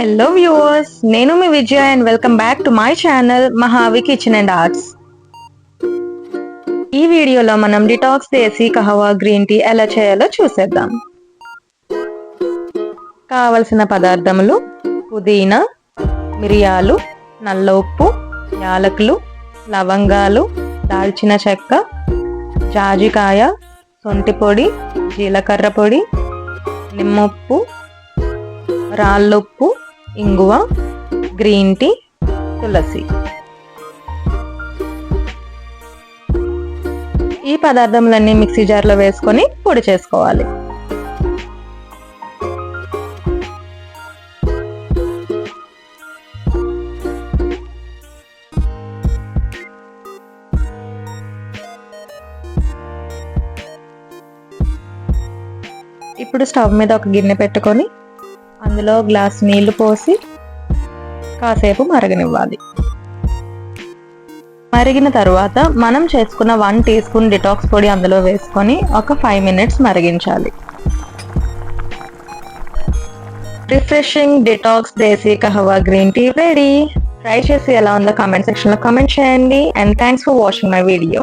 Hello viewers, నేను మీ Vijaya and welcome back to my channel Mahavi kitchen and arts. ఈ వీడియోలో మనం detox desi kahwa green tea ఎలా చేయాలో చూసేద్దాం. కావలసిన పదార్థములు: పుదీనా, మిరియాలు, నల్ల ఉప్పు, యాలకులు, లవంగాలు, దాల్చిన చెక్క, జాజికాయ, సొంటి పొడి, జీలకర్ర పొడి, నిమ్మప్పు, రాళ్ళుప్పు, ఇంగువ, గ్రీన్ టీ, తులసి. ఈ పదార్థములన్నీ మిక్సీ జార్లో వేసుకొని పొడి చేసుకోవాలి. ఇప్పుడు స్టవ్ మీద ఒక గిన్నె పెట్టుకొని అందులో గ్లాస్ నీళ్లు పోసి కాసేపు మరగనివ్వాలి. మరిగిన తరువాత మనం చేసుకున్న 1 టీ స్పూన్ డిటాక్స్ పొడి అందులో వేసుకొని ఒక 5 minutes మరిగించాలి. Refreshing detox desi kahwa green tea ready. Try చేసి ఎలా ఉందో కామెంట్ సెక్షన్లో కామెంట్ చేయండి. And thanks for watching my video.